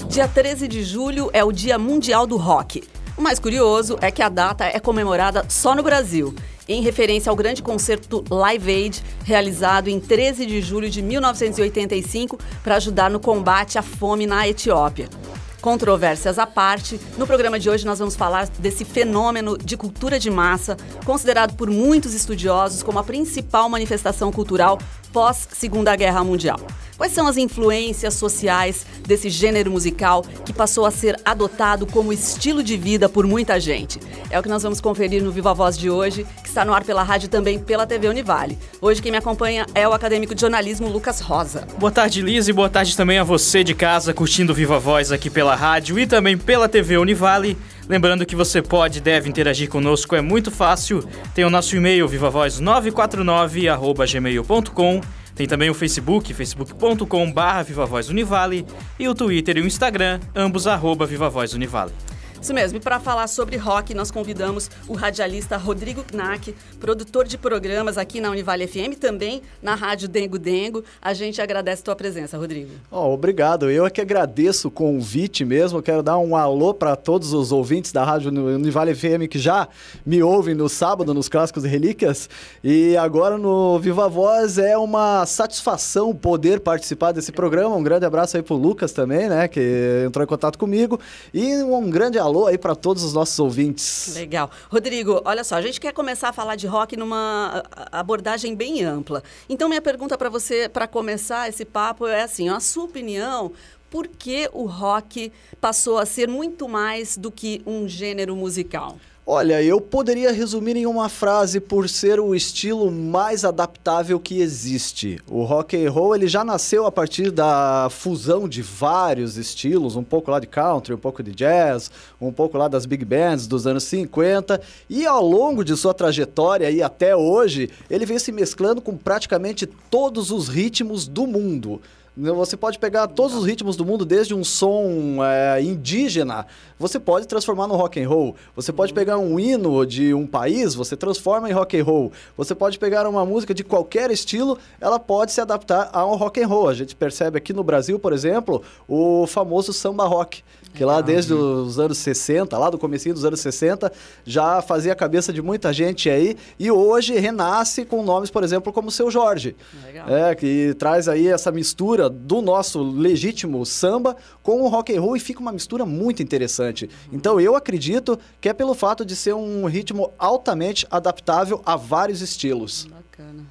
Dia 13 de julho é o Dia Mundial do Rock. O mais curioso é que a data é comemorada só no Brasil, em referência ao grande concerto Live Aid, realizado em 13 de julho de 1985 para ajudar no combate à fome na Etiópia. Controvérsias à parte, no programa de hoje nós vamos falar desse fenômeno de cultura de massa, considerado por muitos estudiosos como a principal manifestação cultural pós-Segunda Guerra Mundial. Quais são as influências sociais desse gênero musical que passou a ser adotado como estilo de vida por muita gente? É o que nós vamos conferir no Viva Voz de hoje, que está no ar pela rádio e também pela TV Univale. Hoje quem me acompanha é o acadêmico de jornalismo Lucas Rosa. Boa tarde, Liz, e boa tarde também a você de casa curtindo Viva Voz aqui pela rádio e também pela TV Univale. Lembrando que você pode e deve interagir conosco, é muito fácil. Tem o nosso e-mail vivavoz949@gmail.com. Tem também o Facebook, facebook.com/VivaVozUnivale e o Twitter e o Instagram, ambos @VivaVozUnivale. Isso mesmo, e para falar sobre rock, nós convidamos o radialista Rodrigo Knack, produtor de programas aqui na Univale FM, também na Rádio Dengo Dengo. A gente agradece a tua presença, Rodrigo. Obrigado, eu é que agradeço o convite mesmo. Quero dar um alô para todos os ouvintes da Rádio Univale FM que já me ouvem no sábado, nos Clássicos e Relíquias. E agora no Viva Voz é uma satisfação poder participar desse programa. Um grande abraço aí pro Lucas também, né, que entrou em contato comigo. E um grande alô aí para todos os nossos ouvintes. Legal. Rodrigo, olha só, a gente quer começar a falar de rock numa abordagem bem ampla. Então, minha pergunta para você, para começar esse papo, é assim, a sua opinião, por que o rock passou a ser muito mais do que um gênero musical? Olha, eu poderia resumir em uma frase: por ser o estilo mais adaptável que existe. O rock and roll ele já nasceu a partir da fusão de vários estilos, um pouco lá de country, um pouco de jazz, um pouco lá das big bands dos anos 50, e ao longo de sua trajetória e até hoje, ele vem se mesclando com praticamente todos os ritmos do mundo. Você pode pegar todos os ritmos do mundo, desde um som indígena, você pode transformar no rock and roll. Você pode pegar um hino de um país, você transforma em rock and roll. Você pode pegar uma música de qualquer estilo, ela pode se adaptar ao rock and roll. A gente percebe aqui no Brasil, por exemplo, o famoso samba rock, que lá desde os anos 60, lá do comecinho dos anos 60, já fazia a cabeça de muita gente aí, e hoje renasce com nomes, por exemplo, como o Seu Jorge, que traz aí essa mistura do nosso legítimo samba com o rock and roll e fica uma mistura muito interessante. Então eu acredito que é pelo fato de ser um ritmo altamente adaptável a vários estilos. Bacana.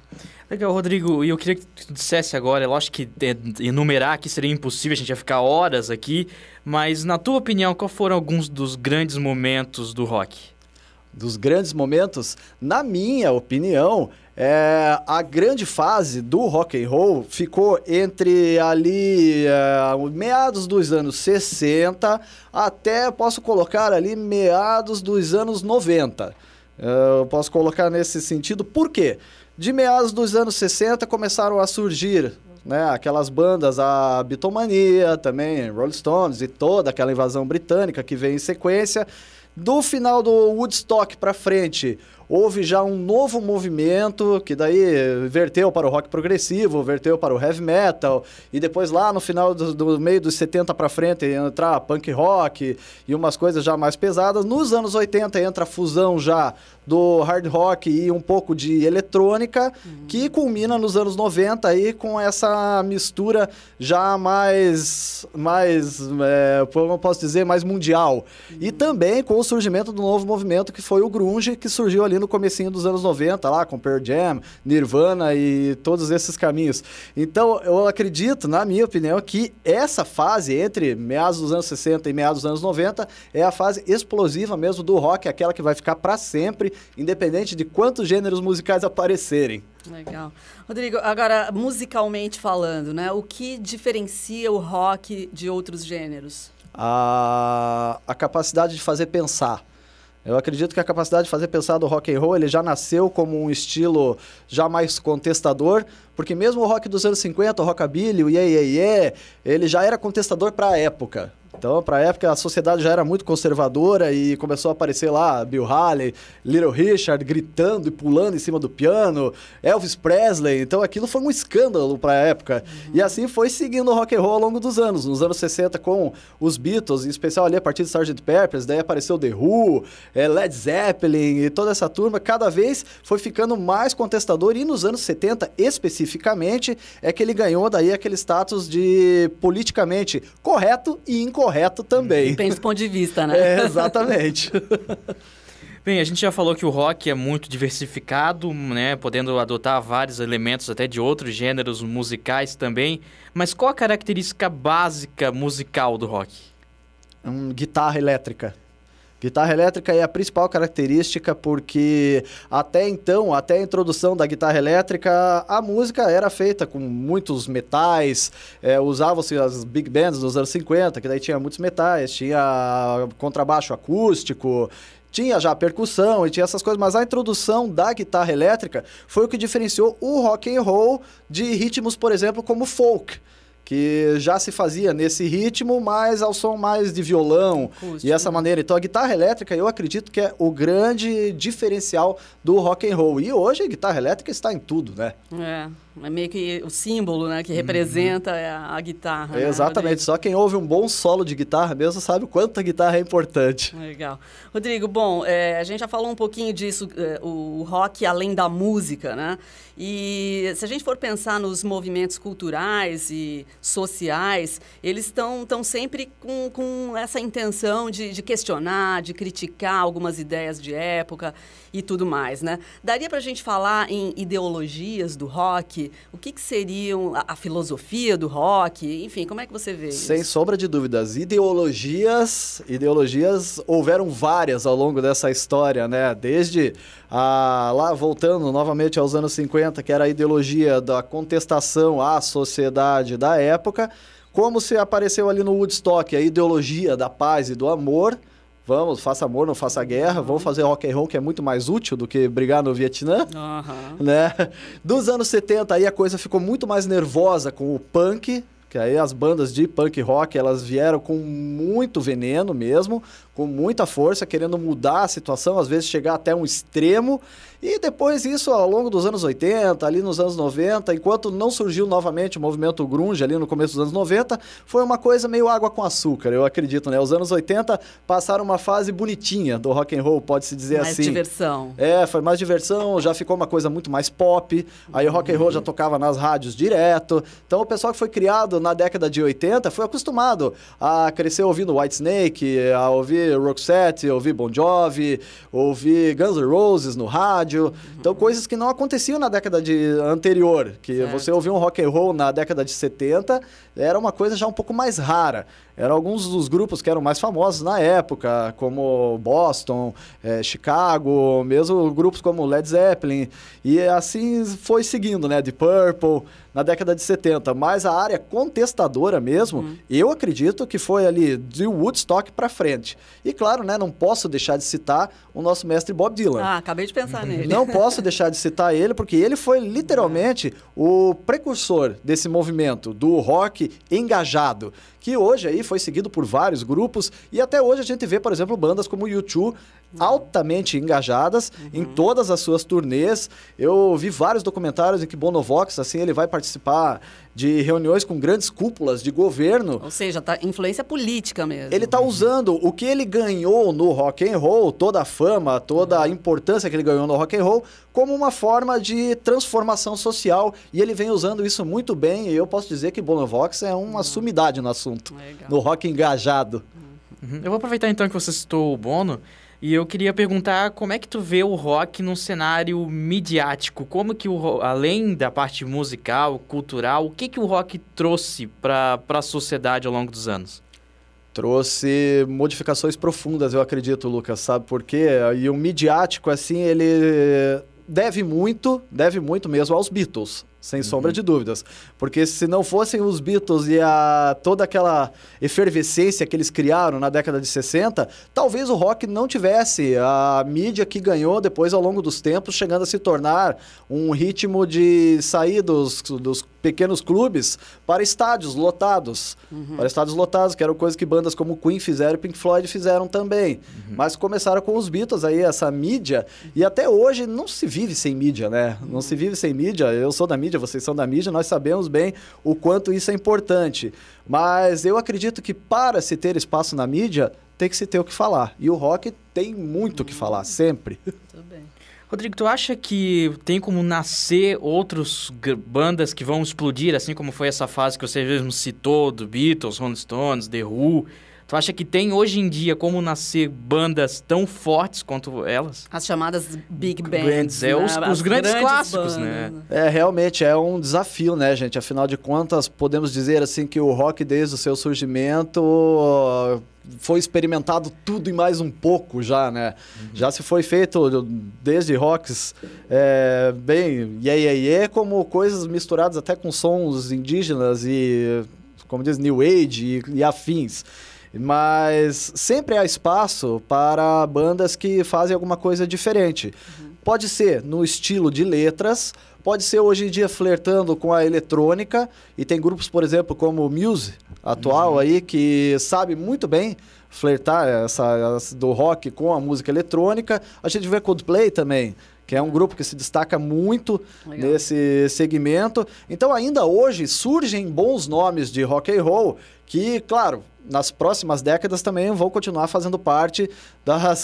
Legal, Rodrigo, e eu queria que tu dissesse agora, eu acho que enumerar aqui seria impossível, a gente ia ficar horas aqui, mas na tua opinião, qual foram alguns dos grandes momentos do rock? Dos grandes momentos? Na minha opinião, a grande fase do rock and roll ficou entre ali meados dos anos 60 até, posso colocar ali, meados dos anos 90. Eu posso colocar nesse sentido, por quê? De meados dos anos 60 começaram a surgir, né, aquelas bandas, a Beatlemania, também Rolling Stones e toda aquela invasão britânica que vem em sequência. Do final do Woodstock para frente, houve já um novo movimento que daí verteu para o rock progressivo, verteu para o heavy metal, e depois lá no final do meio dos 70 para frente entrar punk rock e umas coisas já mais pesadas. Nos anos 80 entra a fusão já do hard rock e um pouco de eletrônica, que culmina nos anos 90 aí com essa mistura já mais como eu posso dizer, mais mundial. E também com o surgimento do novo movimento que foi o grunge, que surgiu ali no comecinho dos anos 90, lá com Pearl Jam, Nirvana e todos esses caminhos. Então, eu acredito, na minha opinião, que essa fase entre meados dos anos 60 e meados dos anos 90 é a fase explosiva mesmo do rock, aquela que vai ficar para sempre, independente de quantos gêneros musicais aparecerem. Legal. Rodrigo, agora, musicalmente falando, né, o que diferencia o rock de outros gêneros? A capacidade de fazer pensar. Eu acredito que a capacidade de fazer pensar do rock and roll, ele já nasceu como um estilo já mais contestador, porque mesmo o rock dos anos 50, o rockabilly, o yeah, yeah, yeah, ele já era contestador para a época. Então, para a época, a sociedade já era muito conservadora e começou a aparecer lá Bill Haley, Little Richard gritando e pulando em cima do piano, Elvis Presley. Então, aquilo foi um escândalo para a época. E assim foi seguindo o rock and roll ao longo dos anos. Nos anos 60, com os Beatles, em especial ali a partir de Sgt. Pepper's, daí apareceu The Who, Led Zeppelin e toda essa turma. Cada vez foi ficando mais contestador e nos anos 70, especificamente, é que ele ganhou daí aquele status de politicamente correto e incorreto também. Depende do ponto de vista, né? Exatamente. Bem, a gente já falou que o rock é muito diversificado, né? Podendo adotar vários elementos até de outros gêneros musicais também. Mas qual a característica básica musical do rock? Guitarra elétrica. Guitarra elétrica é a principal característica porque até então, até a introdução da guitarra elétrica, a música era feita com muitos metais, usavam-se as big bands dos anos 50, que daí tinha muitos metais, tinha contrabaixo acústico, tinha já percussão e tinha essas coisas, mas a introdução da guitarra elétrica foi o que diferenciou o rock and roll de ritmos, por exemplo, como folk, que já se fazia nesse ritmo, mas ao som mais de violão e essa maneira. Então, a guitarra elétrica, eu acredito que é o grande diferencial do rock and roll. E hoje a guitarra elétrica está em tudo, né? É meio que o símbolo, né, que representa a guitarra. Exatamente. Né, só quem ouve um bom solo de guitarra mesmo sabe o quanto a guitarra é importante. Legal. Rodrigo, bom, a gente já falou um pouquinho disso, o rock além da música, né? E se a gente for pensar nos movimentos culturais e sociais, eles estão sempre com essa intenção de questionar, de criticar algumas ideias de época e tudo mais, né? Daria para a gente falar em ideologias do rock? O que seriam a filosofia do rock? Enfim, como é que você vê isso? Sem sombra de dúvidas. Ideologias houveram várias ao longo dessa história, né? Desde lá, voltando novamente aos anos 50, que era a ideologia da contestação à sociedade da época, como se apareceu ali no Woodstock, a ideologia da paz e do amor. Vamos, faça amor, não faça guerra, vamos fazer rock and roll, que é muito mais útil do que brigar no Vietnã, né? Dos anos 70, aí a coisa ficou muito mais nervosa com o punk, que aí as bandas de punk rock, elas vieram com muito veneno mesmo, com muita força, querendo mudar a situação, às vezes chegar até um extremo. E depois isso, ao longo dos anos 80, ali nos anos 90, enquanto não surgiu novamente o movimento grunge ali no começo dos anos 90, foi uma coisa meio água com açúcar, eu acredito, né? Os anos 80 passaram uma fase bonitinha do rock and roll, pode-se dizer assim. Mais diversão. Foi mais diversão, já ficou uma coisa muito mais pop, aí o rock and roll já tocava nas rádios direto. Então o pessoal que foi criado na década de 80 foi acostumado a crescer ouvindo Whitesnake, a ouvir Roxette, ouvir Bon Jovi, ouvir Guns N' Roses no rádio. Então, coisas que não aconteciam na década anterior, que você ouvia um rock and roll na década de 70, era uma coisa já um pouco mais rara. Eram alguns dos grupos que eram mais famosos na época, como Boston, Chicago, mesmo grupos como Led Zeppelin. E assim foi seguindo, né? Deep Purple, na década de 70. Mas a área contestadora mesmo, eu acredito que foi ali de Woodstock para frente. E claro, né? Não posso deixar de citar o nosso mestre Bob Dylan. Acabei de pensar nele. Não posso deixar de citar ele, porque ele foi literalmente o precursor desse movimento do rock engajado, que hoje aí foi seguido por vários grupos, e até hoje a gente vê, por exemplo, bandas como U2 altamente engajadas em todas as suas turnês. Eu vi vários documentários em que Bono Vox, assim, ele vai participar de reuniões com grandes cúpulas de governo. Ou seja, influência política mesmo. Ele está usando o que ele ganhou no rock and roll, toda a fama, toda a importância que ele ganhou no rock and roll, como uma forma de transformação social, e ele vem usando isso muito bem, e eu posso dizer que Bono Vox é uma sumidade no assunto, no rock engajado. Eu vou aproveitar então que você citou o Bono, e eu queria perguntar como é que tu vê o rock num cenário midiático? Como que, além da parte musical, cultural, o que o rock trouxe para a sociedade ao longo dos anos? Trouxe modificações profundas, eu acredito, Lucas, sabe por quê? E o midiático, assim, ele deve muito mesmo aos Beatles, sem sombra de dúvidas. Porque se não fossem os Beatles e toda aquela efervescência que eles criaram na década de 60, talvez o rock não tivesse a mídia que ganhou depois ao longo dos tempos, chegando a se tornar um ritmo de sair dos pequenos clubes para estádios lotados. Para estádios lotados, que eram coisas que bandas como Queen fizeram e Pink Floyd fizeram também. Mas começaram com os Beatles aí, essa mídia, e até hoje não se vive sem mídia, né? Não se vive sem mídia. Eu sou da mídia, vocês são da mídia, nós sabemos bem o quanto isso é importante. Mas eu acredito que para se ter espaço na mídia, tem que se ter o que falar. E o rock tem muito o que falar, sempre. Tudo bem. Rodrigo, tu acha que tem como nascer outras bandas que vão explodir, assim como foi essa fase que você mesmo citou, do Beatles, Rolling Stones, The Who? Tu acha que tem hoje em dia como nascer bandas tão fortes quanto elas? As chamadas Big Bands, né? Os grandes clássicos, bandas, né? Realmente é um desafio, né, gente? Afinal de contas, podemos dizer assim que o rock, desde o seu surgimento, foi experimentado tudo e mais um pouco já, né? Já se foi feito desde rocks bem como coisas misturadas até com sons indígenas e, como diz, New Age e afins. Mas sempre há espaço para bandas que fazem alguma coisa diferente. Pode ser no estilo de letras, pode ser hoje em dia flertando com a eletrônica, e tem grupos, por exemplo, como o Muse, atual aí, que sabe muito bem flertar do rock com a música eletrônica. A gente vê Coldplay também, que é um grupo que se destaca muito nesse segmento. Então, ainda hoje, surgem bons nomes de rock and roll que, claro, nas próximas décadas também vão continuar fazendo parte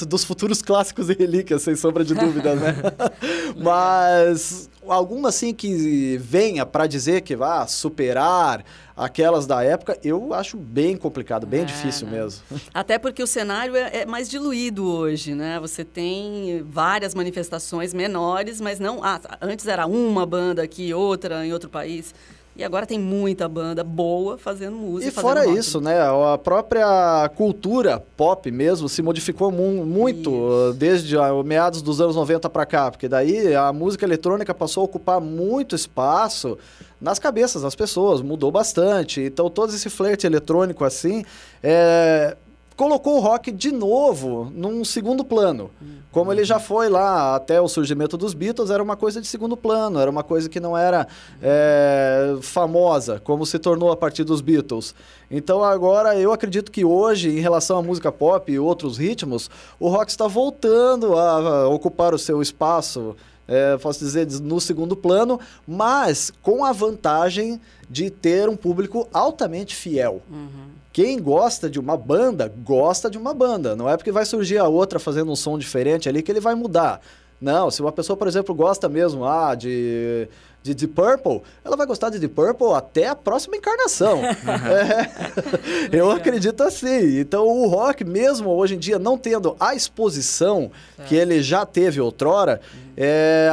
dos futuros clássicos e relíquias, sem sombra de dúvida, né? Mas alguma assim que venha para dizer que vai superar aquelas da época, eu acho bem complicado, bem difícil mesmo. Até porque o cenário é mais diluído hoje, né? Você tem várias manifestações menores, mas não... antes era uma banda aqui, outra em outro país. E agora tem muita banda boa fazendo música. E fora isso, né? A própria cultura pop mesmo se modificou muito desde meados dos anos 90 para cá, porque daí a música eletrônica passou a ocupar muito espaço nas cabeças das pessoas, mudou bastante. Então todo esse flerte eletrônico assim colocou o rock de novo num segundo plano. Como ele já foi lá até o surgimento dos Beatles, era uma coisa de segundo plano, era uma coisa que não era famosa, como se tornou a partir dos Beatles. Então agora eu acredito que hoje, em relação à música pop e outros ritmos, o rock está voltando a ocupar o seu espaço, posso dizer, no segundo plano, mas com a vantagem de ter um público altamente fiel. Quem gosta de uma banda, gosta de uma banda. Não é porque vai surgir a outra fazendo um som diferente ali que ele vai mudar. Não, se uma pessoa, por exemplo, gosta mesmo de Deep Purple, ela vai gostar de Deep Purple até a próxima encarnação. Eu acredito assim. Então, o rock, mesmo hoje em dia, não tendo a exposição que ele já teve outrora,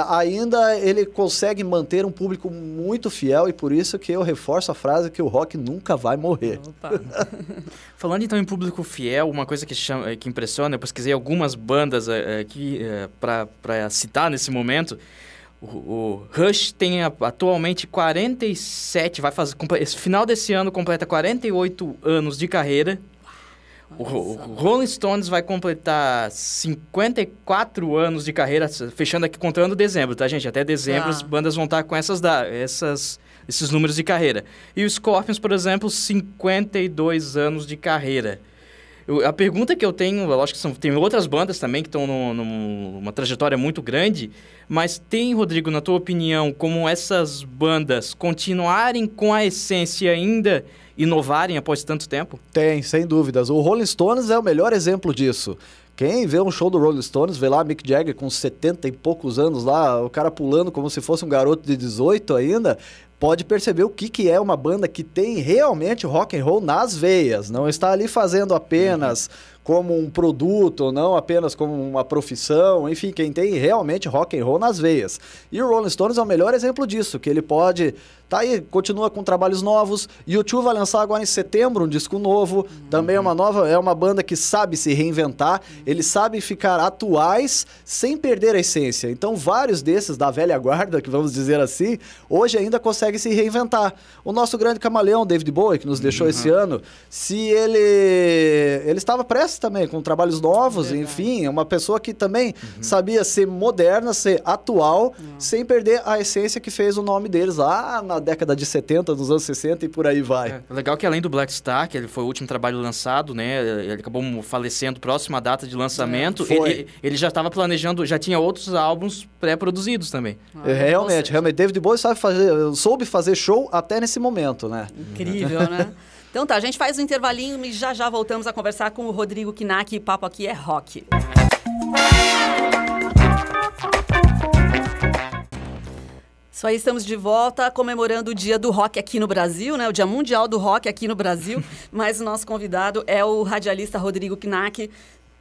ainda ele consegue manter um público muito fiel, e por isso que eu reforço a frase que o rock nunca vai morrer. Falando então em público fiel, uma coisa que impressiona, eu pesquisei algumas bandas aqui para citar nesse momento. O Rush tem atualmente 47, esse final desse ano completa 48 anos de carreira. O Rolling Stones vai completar 54 anos de carreira, fechando aqui, contando dezembro, tá, gente? Até dezembro as bandas vão estar com esses números de carreira. E o Scorpions, por exemplo, 52 anos de carreira. A pergunta que eu tenho, lógico que tem outras bandas também que estão numa trajetória muito grande, mas tem, Rodrigo, na tua opinião, como essas bandas continuarem com a essência ainda inovarem após tanto tempo? Tem, sem dúvidas. O Rolling Stones é o melhor exemplo disso. Quem vê um show do Rolling Stones, vê lá Mick Jagger com 70 e poucos anos lá, o cara pulando como se fosse um garoto de 18 ainda, pode perceber o que é uma banda que tem realmente rock and roll nas veias. Não está ali fazendo apenas como um produto, não apenas como uma profissão. Enfim, quem tem realmente rock and roll nas veias. E o Rolling Stones é o melhor exemplo disso, que ele pode... Tá aí, continua com trabalhos novos. U2 vai lançar agora em setembro um disco novo. Também é uma banda que sabe se reinventar. Eles sabem ficar atuais sem perder a essência. Então, vários desses da velha guarda, que vamos dizer assim, hoje ainda conseguem se reinventar. O nosso grande camaleão, David Bowie, que nos deixou esse ano, se ele estava prestes precoce também, com trabalhos novos, enfim, uma pessoa que também sabia ser moderna, ser atual, sem perder a essência que fez o nome deles lá na década de 70, nos anos 60 e por aí vai. Legal que além do Black Star, que ele foi o último trabalho lançado, né, ele acabou falecendo próxima data de lançamento, ele já estava planejando, já tinha outros álbuns pré-produzidos também. Realmente, David Bowie soube fazer show até nesse momento, né? Incrível, né? Então tá, a gente faz um intervalinho e já voltamos a conversar com o Rodrigo Knack. Papo aqui é rock. Isso aí, estamos de volta comemorando o Dia do Rock aqui no Brasil, né? O Dia Mundial do Rock aqui no Brasil. Mas o nosso convidado é o radialista Rodrigo Knack,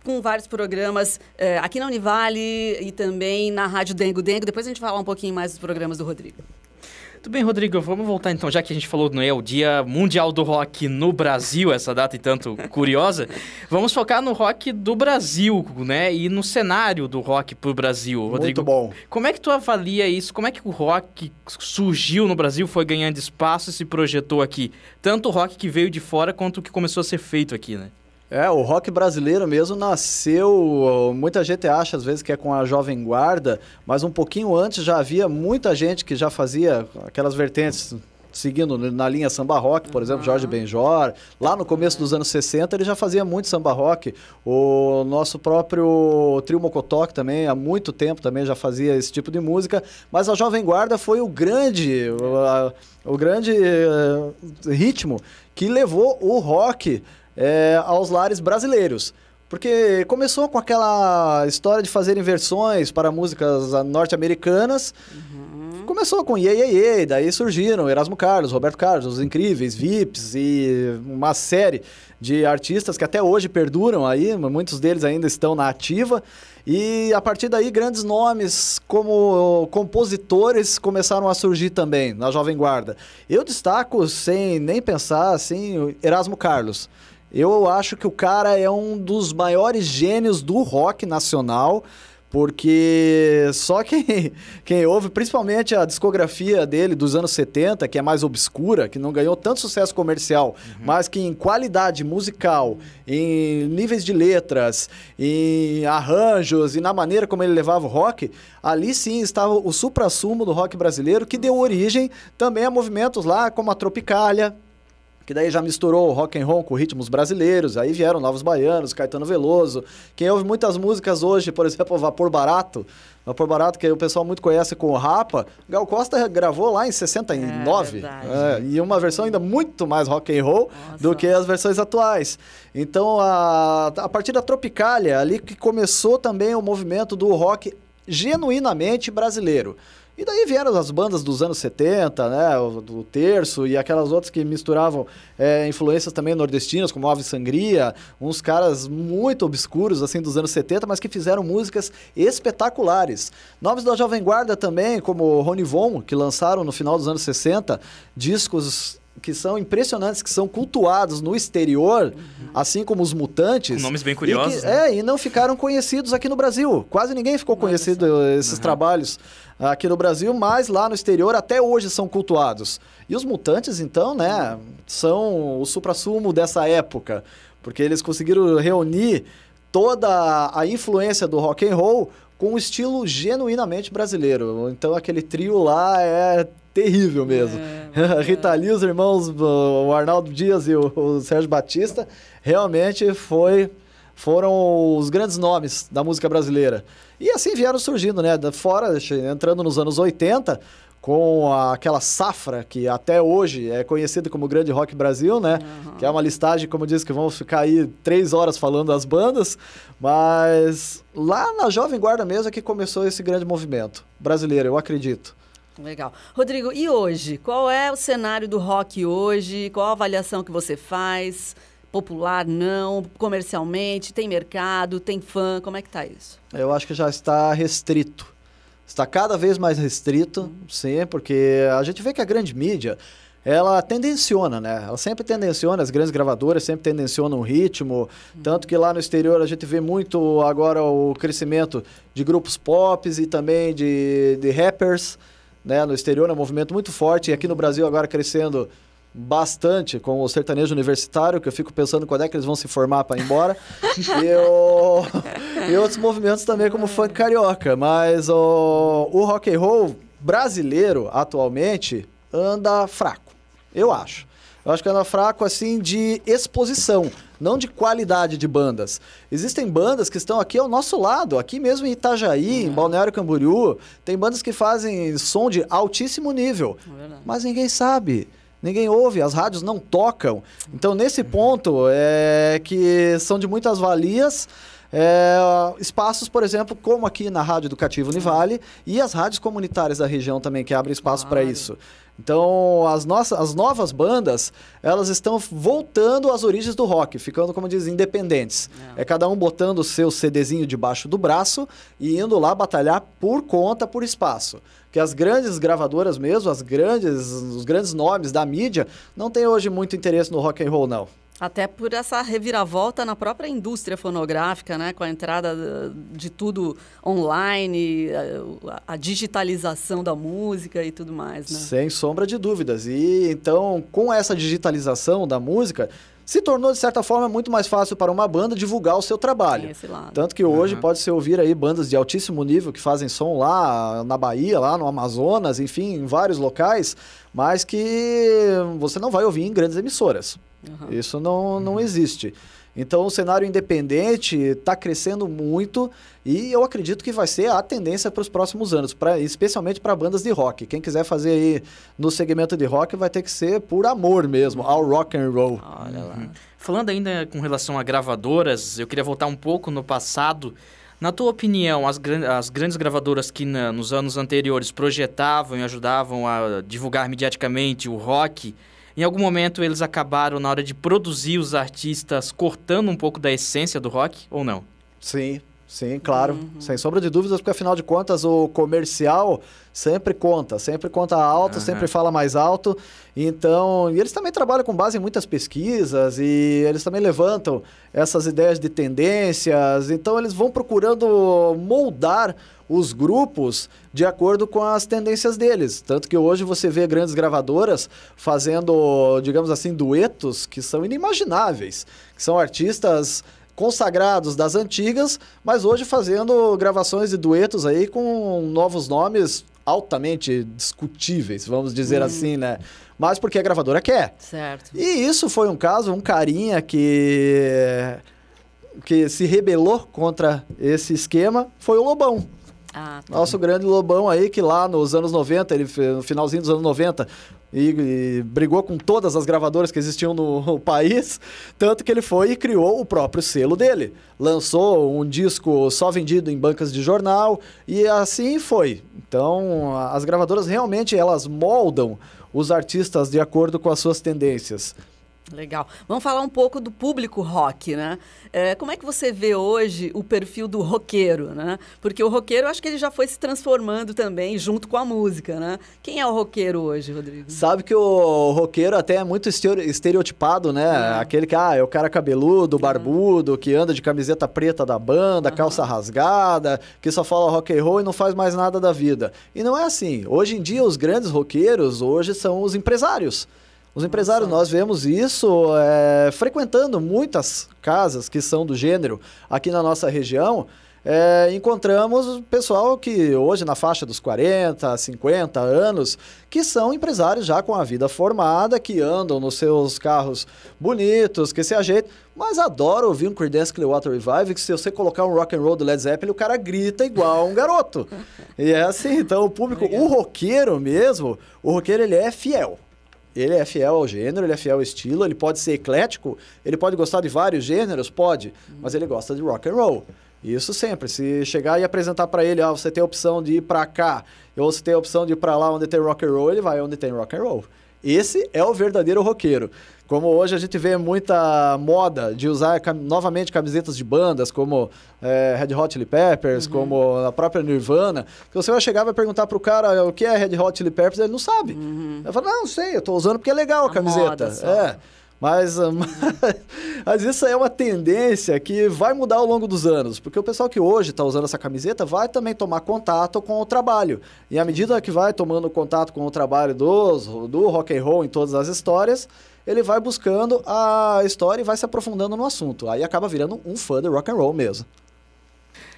com vários programas aqui na Univale e também na Rádio Dengo Dengo. Depois a gente vai falar um pouquinho mais dos programas do Rodrigo. Tudo bem, Rodrigo, vamos voltar então, já que a gente falou, não é, o Dia Mundial do Rock no Brasil, essa data e tanto curiosa, vamos focar no rock do Brasil, né, e no cenário do rock pro Brasil, Rodrigo. Muito bom. Como é que tu avalia isso? Como é que o rock surgiu no Brasil, foi ganhando espaço e se projetou aqui? Tanto o rock que veio de fora, quanto o que começou a ser feito aqui, né? O rock brasileiro mesmo nasceu, muita gente acha às vezes que é com a Jovem Guarda, mas um pouquinho antes já havia muita gente que já fazia aquelas vertentes seguindo na linha samba rock, por exemplo, Jorge Benjor. Lá no começo dos anos 60 ele já fazia muito samba rock. O nosso próprio Trio Mocotó, que também há muito tempo também já fazia esse tipo de música, mas a Jovem Guarda foi o grande ritmo que levou o rock aos lares brasileiros. Porque começou com aquela história de fazerem versões para músicas norte-americanas. Começou com Iê, Iê, Iê, daí surgiram Erasmo Carlos, Roberto Carlos, Os Incríveis, Vips e uma série de artistas que até hoje perduram aí, muitos deles ainda estão na ativa. E a partir daí grandes nomes como compositores começaram a surgir também na Jovem Guarda. Eu destaco, sem nem pensar, assim, Erasmo Carlos. Eu acho que o cara é um dos maiores gênios do rock nacional, porque só quem ouve, principalmente a discografia dele dos anos 70, que é mais obscura, que não ganhou tanto sucesso comercial, mas que em qualidade musical, em níveis de letras, em arranjos e na maneira como ele levava o rock, ali sim estava o suprassumo do rock brasileiro, que deu origem também a movimentos lá como a Tropicália, que daí já misturou rock and roll com ritmos brasileiros, aí vieram Novos Baianos, Caetano Veloso. Quem ouve muitas músicas hoje, por exemplo, Vapor Barato, que o pessoal muito conhece com o Rapa, Gal Costa gravou lá em 69, e uma versão ainda muito mais rock and roll do que as versões atuais. Então, a partir da Tropicália, ali que começou também o movimento do rock genuinamente brasileiro. E daí vieram as bandas dos anos 70, né, o Terço e aquelas outras que misturavam influências também nordestinas, como Ave Sangria, uns caras muito obscuros, assim, dos anos 70, mas que fizeram músicas espetaculares. Nomes da Jovem Guarda também, como Rony Von, que lançaram no final dos anos 60, discos que são impressionantes, que são cultuados no exterior, assim como os Mutantes. Com nomes bem curiosos. E não ficaram conhecidos aqui no Brasil. Quase ninguém ficou conhecido esses trabalhos aqui no Brasil, mas lá no exterior até hoje são cultuados. E os Mutantes, então, né, são o suprassumo dessa época, porque eles conseguiram reunir toda a influência do rock and roll com um estilo genuinamente brasileiro. Então aquele trio lá é terrível mesmo. Rita Lee, os irmãos, o Arnaldo Dias e o Sérgio Batista, realmente foram os grandes nomes da música brasileira. E assim vieram surgindo, né? Fora, entrando nos anos 80, com aquela safra que até hoje é conhecida como Grande Rock Brasil, né? Que é uma listagem, como eu disse, que vamos ficar aí 3 horas falando das bandas, mas lá na Jovem Guarda mesmo é que começou esse grande movimento brasileiro, eu acredito. Legal. Rodrigo, e hoje? Qual é o cenário do rock hoje? Qual a avaliação que você faz? Popular, não? Comercialmente? Tem mercado? Tem fã? Como é que tá isso? Eu acho que já está restrito. Está cada vez mais restrito, sim, porque a gente vê que a grande mídia, ela tendenciona, né? Ela sempre tendenciona, as grandes gravadoras sempre tendencionam o ritmo, tanto que lá no exterior a gente vê muito agora o crescimento de grupos pop e também de rappers, né? No exterior é um movimento muito forte, e aqui no Brasil agora crescendo bastante com o sertanejo universitário, que eu fico pensando quando é que eles vão se formar para ir embora. E outros movimentos também, como o funk carioca. Mas o rock and roll brasileiro, atualmente, anda fraco, eu acho. Eu acho que anda fraco, assim, de exposição, não de qualidade de bandas. Existem bandas que estão aqui ao nosso lado, aqui mesmo em Itajaí, em Balneário Camboriú. Tem bandas que fazem som de altíssimo nível, mas ninguém sabe, ninguém ouve, as rádios não tocam. Então, nesse ponto, que são de muitas valias, espaços, por exemplo, como aqui na Rádio Educativa Univale e as rádios comunitárias da região também, que abrem espaço para isso. Então, as novas bandas, elas estão voltando às origens do rock, ficando, como diz, independentes. É cada um botando o seu CDzinho debaixo do braço e indo lá batalhar por conta, por espaço. Que as grandes gravadoras mesmo, os grandes nomes da mídia, não têm hoje muito interesse no rock and roll, não. Até por essa reviravolta na própria indústria fonográfica, né? Com a entrada de tudo online, a digitalização da música e tudo mais, né? Sem sombra de dúvidas. E então, com essa digitalização da música, se tornou, de certa forma, muito mais fácil para uma banda divulgar o seu trabalho. Tem esse lado. Tanto que hoje pode-se ouvir aí bandas de altíssimo nível que fazem som lá na Bahia, lá no Amazonas, enfim, em vários locais, mas que você não vai ouvir em grandes emissoras. Isso não existe. Então, o cenário independente está crescendo muito e eu acredito que vai ser a tendência para os próximos anos, especialmente para bandas de rock. Quem quiser fazer aí no segmento de rock vai ter que ser por amor mesmo, ao rock and roll. Olha lá. Falando ainda com relação a gravadoras, eu queria voltar um pouco no passado. Na tua opinião, as grandes gravadoras que nos anos anteriores projetavam e ajudavam a divulgar mediaticamente o rock, em algum momento eles acabaram, na hora de produzir os artistas, cortando um pouco da essência do rock, ou não? Sim, claro. Sem sombra de dúvidas, porque afinal de contas o comercial sempre conta alto, sempre fala mais alto. Então, e eles também trabalham com base em muitas pesquisas e eles também levantam essas ideias de tendências. Então, eles vão procurando moldar os grupos de acordo com as tendências deles. Tanto que hoje você vê grandes gravadoras fazendo, digamos assim, duetos que são inimagináveis, que são artistas consagrados das antigas, mas hoje fazendo gravações de duetos aí com novos nomes altamente discutíveis, vamos dizer assim, né? Mas porque a gravadora quer. Certo. E isso foi um caso, um carinha que se rebelou contra esse esquema, foi o Lobão. Nosso grande Lobão aí, que lá nos anos 90, no finalzinho dos anos 90, e brigou com todas as gravadoras que existiam no país, tanto que ele foi e criou o próprio selo dele. Lançou um disco só vendido em bancas de jornal e assim foi. Então, as gravadoras realmente elas moldam os artistas de acordo com as suas tendências. Legal. Vamos falar um pouco do público rock, né? Como é que você vê hoje o perfil do roqueiro, né? Porque o roqueiro, acho que ele já foi se transformando também junto com a música, né? Quem é o roqueiro hoje, Rodrigo? Sabe que o roqueiro até é muito estereotipado, né? Aquele que, é o cara cabeludo, barbudo, que anda de camiseta preta da banda, calça rasgada, que só fala rock and roll e não faz mais nada da vida. E não é assim. Hoje em dia, os grandes roqueiros, hoje são os empresários. Os empresários, nós vemos isso frequentando muitas casas que são do gênero aqui na nossa região. Encontramos pessoal que hoje na faixa dos 40, 50 anos, que são empresários já com a vida formada, que andam nos seus carros bonitos, que se ajeitam, mas adoram ouvir um Creedence Clearwater Revival, que se você colocar um rock and roll do Led Zeppelin, o cara grita igual um garoto. E é assim, então o público, o roqueiro mesmo, o roqueiro ele é fiel. Ele é fiel ao gênero, ele é fiel ao estilo, ele pode ser eclético, ele pode gostar de vários gêneros, pode, mas ele gosta de rock and roll. Isso sempre, se chegar e apresentar para ele, você tem a opção de ir para cá, ou você tem a opção de ir para lá onde tem rock and roll, ele vai onde tem rock and roll. Esse é o verdadeiro roqueiro. Como hoje a gente vê muita moda de usar novamente camisetas de bandas, como Red Hot Chili Peppers, como a própria Nirvana, que você vai chegar e vai perguntar pro cara o que é Red Hot Chili Peppers, ele não sabe. Ele fala, não sei, eu tô usando porque é legal a camiseta. Mas isso é uma tendência que vai mudar ao longo dos anos, porque o pessoal que hoje está usando essa camiseta vai também tomar contato com o trabalho. E à medida que vai tomando contato com o trabalho do rock and roll em todas as histórias, ele vai buscando a história e vai se aprofundando no assunto. Aí acaba virando um fã de rock and roll mesmo.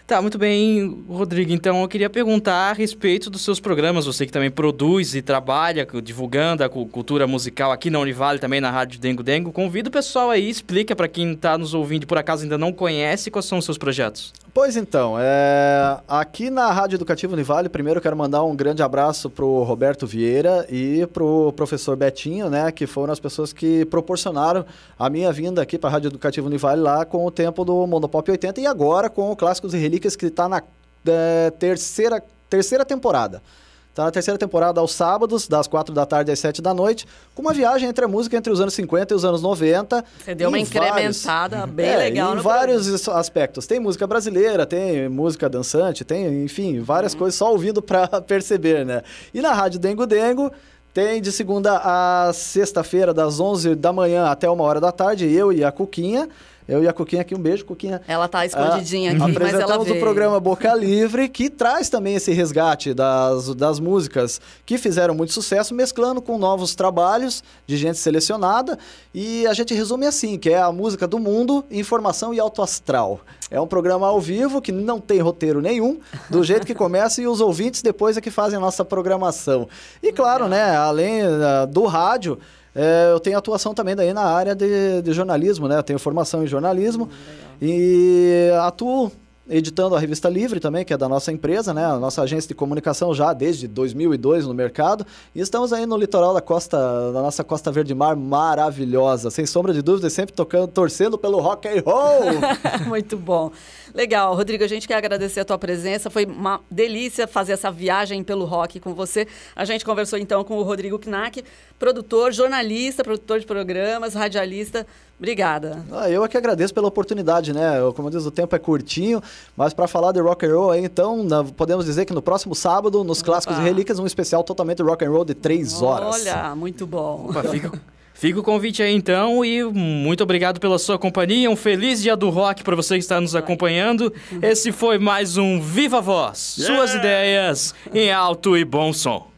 Tá, muito bem, Rodrigo. Então, eu queria perguntar a respeito dos seus programas. Você que também produz e trabalha divulgando a cultura musical aqui na Univale, também na Rádio Dengo Dengo. Convido o pessoal aí, explica para quem está nos ouvindo e por acaso ainda não conhece, quais são os seus projetos. Pois então, aqui na Rádio Educativa Univale, primeiro eu quero mandar um grande abraço pro Roberto Vieira e pro professor Betinho, né, que foram as pessoas que proporcionaram a minha vinda aqui para a Rádio Educativa Univale lá com o tempo do Mundo Pop 80 e agora com o Clássicos e Relíquias, que está na terceira temporada. Está na terceira temporada aos sábados, das 4 da tarde às 7 da noite, com uma viagem entre a música entre os anos 50 e os anos 90. Você deu uma incrementada bem legal. Em vários aspectos. Tem música brasileira, tem música dançante, tem, enfim, várias coisas só ouvindo para perceber, né? E na Rádio Dengo Dengo tem de segunda a sexta-feira, das 11 da manhã até 1 hora da tarde, eu e a Cuquinha. Eu e a Cuquinha aqui, um beijo, Cuquinha. Ela tá escondidinha aqui, mas ela apresentamos veio. o programa Boca Livre, que traz também esse resgate das músicas que fizeram muito sucesso, mesclando com novos trabalhos de gente selecionada. E a gente resume assim, que é a música do mundo, informação e alto astral. É um programa ao vivo, que não tem roteiro nenhum, do jeito que começa, e os ouvintes depois é que fazem a nossa programação. E claro, né, além do rádio, eu tenho atuação também daí na área de jornalismo, né? Eu tenho formação em jornalismo e atuo editando a Revista Livre também, que é da nossa empresa, né? A nossa agência de comunicação já desde 2002 no mercado. E estamos aí no litoral da nossa Costa Verde Mar maravilhosa. Sem sombra de dúvida, sempre torcendo pelo rock and roll. Muito bom. Legal, Rodrigo, a gente quer agradecer a tua presença. Foi uma delícia fazer essa viagem pelo rock com você. A gente conversou então com o Rodrigo Knack, produtor, jornalista, produtor de programas, radialista. Obrigada. Eu é que agradeço pela oportunidade, né? Como diz, o tempo é curtinho, mas para falar de rock and roll aí, então, podemos dizer que no próximo sábado, nos Clássicos e Relíquias, um especial totalmente rock and roll de 3 horas. Olha, muito bom. Opa, fica o convite aí então e muito obrigado pela sua companhia. Um feliz dia do rock para você que está nos acompanhando. Esse foi mais um Viva Voz. Suas ideias em alto e bom som.